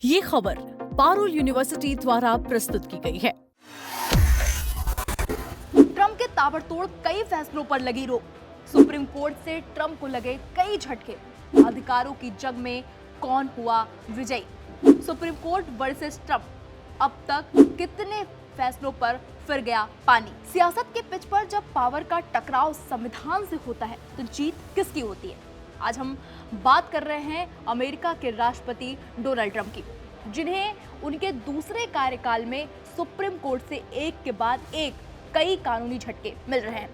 ये खबर पारुल यूनिवर्सिटी द्वारा प्रस्तुत की गई है। ट्रंप के ताबड़तोड़ कई फैसलों पर लगी रोक। सुप्रीम कोर्ट से ट्रंप को लगे कई झटके। अधिकारों की जंग में कौन हुआ विजयी? सुप्रीम कोर्ट वर्सेस ट्रंप, अब तक कितने फैसलों पर फिर गया पानी? सियासत के पिच पर जब पावर का टकराव संविधान से होता है तो जीत किसकी होती है? आज हम बात कर रहे हैं अमेरिका के राष्ट्रपति डोनाल्ड ट्रंप की, जिन्हें उनके दूसरे कार्यकाल में सुप्रीम कोर्ट से एक के बाद एक कई कानूनी झटके मिल रहे हैं।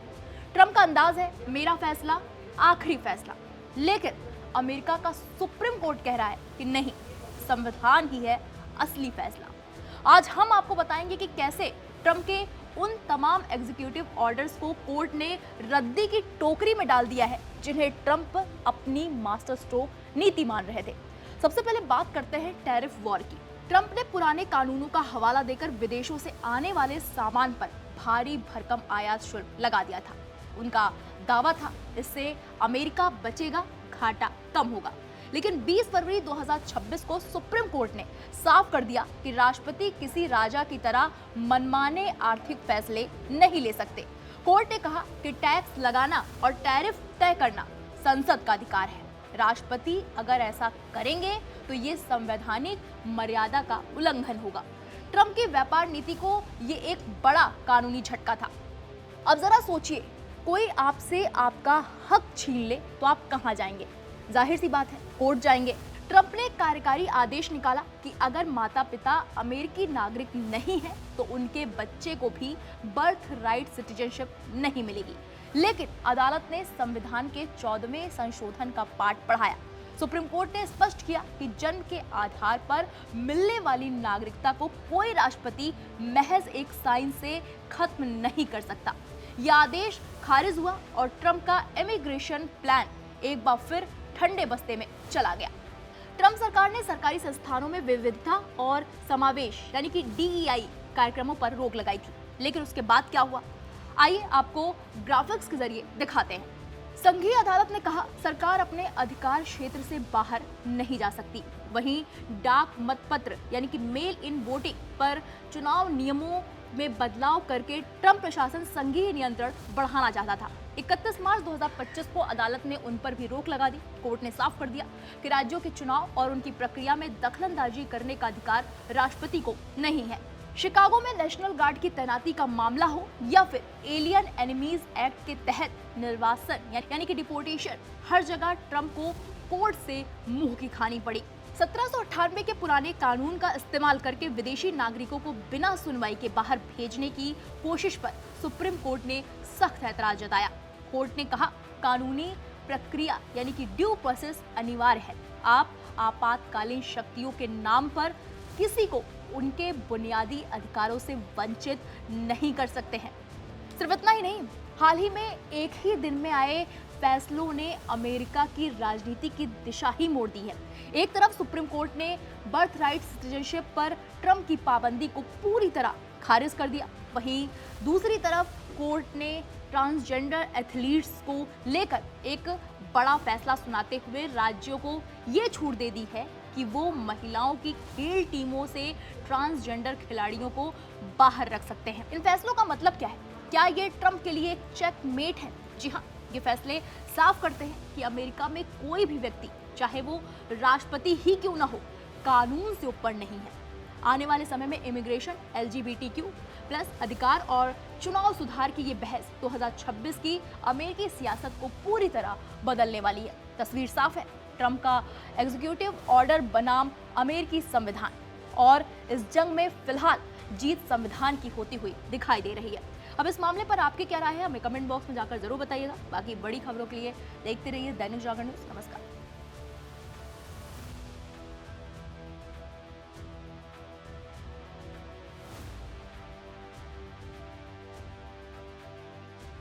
ट्रंप का अंदाज है मेरा फैसला आखिरी फैसला, लेकिन अमेरिका का सुप्रीम कोर्ट कह रहा है कि नहीं, संविधान ही है असली फैसला। आज हम आपको बताएंगे कि कैसे ट्रंप के उन तमाम एग्जीक्यूटिव ऑर्डर्स को कोर्ट ने रद्दी की टोकरी में डाल दिया है जिन्हें ट्रंप अपनी मास्टर स्ट्रोक नीति मान रहे थे। सबसे पहले बात करते हैं टैरिफ वॉर की। ट्रंप ने पुराने कानूनों का हवाला देकर विदेशों से आने वाले सामान पर भारी भरकम आयात शुल्क लगा दिया था। उनका दावा था इससे अमेरिका बचेगा, घाटा कम होगा। लेकिन 20 फरवरी 2026 को सुप्रीम कोर्ट ने साफ कर दिया कि राष्ट्रपति किसी राजा की तरह मनमाने आर्थिक फैसले नहीं ले सकते। कोर्ट ने कहा कि टैक्स लगाना और टैरिफ तय करना संसद का अधिकार है। राष्ट्रपति अगर ऐसा करेंगे तो ये संवैधानिक मर्यादा का उल्लंघन होगा। ट्रंप की व्यापार नीति को ये एक बड़ा कानूनी झटका था। अब जरा सोचिए, कोई आपसे आपका हक छीन ले तो आप कहां जाएंगे? जाहिर सी बात है, कोर्ट जाएंगे। ट्रंप ने कार्यकारी आदेश निकाला कि अगर माता पिता अमेरिकी नागरिक नहीं है तो उनके बच्चे को भी बर्थ राइट सिटीजनशिप नहीं मिलेगी। लेकिन अदालत ने संविधान के 14वें संशोधन का पाठ पढ़ाया। सुप्रीम कोर्ट ने स्पष्ट किया कि जन्म के आधार पर मिलने वाली नागरिकता को कोई राष्ट्रपति महज एक साइन से खत्म नहीं कर सकता। यह आदेश खारिज हुआ और ट्रंप का इमिग्रेशन प्लान एक बार फिर ठंडे बस्ते में चला गया। ट्रंप सरकार ने सरकारी संस्थानों में विविधता और समावेश यानी कि DEI कार्यक्रमों पर रोक लगाई थी। लेकिन उसके बाद क्या हुआ, आइए आपको ग्राफिक्स के जरिए दिखाते हैं। संघीय अदालत ने कहा सरकार अपने अधिकार क्षेत्र से बाहर नहीं जा सकती। वहीं डाक मतपत्र यानी कि मेल इन वोटिंग पर चुनाव नियमों में बदलाव करके ट्रंप प्रशासन संघीय नियंत्रण बढ़ाना चाहता था। 31 मार्च 2025 को अदालत ने उन पर भी रोक लगा दी। कोर्ट ने साफ कर दिया कि राज्यों के चुनाव और उनकी प्रक्रिया में दखलंदाजी करने का अधिकार राष्ट्रपति को नहीं है। शिकागो में नेशनल गार्ड की तैनाती का मामला हो या फिर एलियन एनिमीज एक्ट के तहत निर्वासन यानी कि डिपोर्टेशन, हर जगह ट्रंप को कोर्ट से मुंह की खानी पड़ी। 1798 के पुराने कानून का इस्तेमाल करके विदेशी नागरिकों को बिना सुनवाई के बाहर भेजने की कोशिश पर सुप्रीम कोर्ट ने सख्त ऐतराज जताया। कोर्ट ने कहा कानूनी प्रक्रिया यानी कि ड्यू प्रोसेस अनिवार्य है। आप आपातकालीन शक्तियों के नाम पर किसी को उनके बुनियादी अधिकारों से वंचित नहीं कर सकते हैं। सिर्फ इतना ही नहीं, हाल ही में एक ही दिन में आए फैसलों ने अमेरिका की राजनीति की दिशा ही मोड़ दी है। एक तरफ सुप्रीम कोर्ट ने बर्थ राइट सिटीजनशिप पर ट्रंप की पाबंदी को पूरी तरह खारिज कर दिया, वहीं दूसरी तरफ कोर्ट ने ट्रांसजेंडर एथलीट्स को लेकर एक बड़ा फैसला सुनाते हुए राज्यों को ये छूट दे दी है कि वो महिलाओं की खेल टीमों से ट्रांसजेंडर खिलाड़ियों को बाहर रख सकते हैं। इन फैसलों का मतलब क्या है? क्या ये ट्रंप के लिए एक चेकमेट है? जी हाँ, ये फैसले साफ करते हैं कि अमेरिका में कोई भी व्यक्ति, चाहे वो राष्ट्रपति ही क्यों ना हो, कानून से ऊपर नहीं है। आने वाले समय में इमिग्रेशन, LGBTQ+ अधिकार और चुनाव सुधार की ये बहस 2026 की अमेरिकी सियासत को पूरी तरह बदलने वाली है। तस्वीर साफ है, ट्रंप का एग्जीक्यूटिव ऑर्डर बनाम अमेरिकी संविधान, और इस जंग में फिलहाल जीत संविधान की होती हुई दिखाई दे रही है। अब इस मामले पर आपकी क्या राय है, हमें कमेंट बॉक्स में जाकर जरूर बताइएगा। बाकी बड़ी खबरों के लिए देखते रहिए दैनिक जागरण न्यूज़। नमस्कार।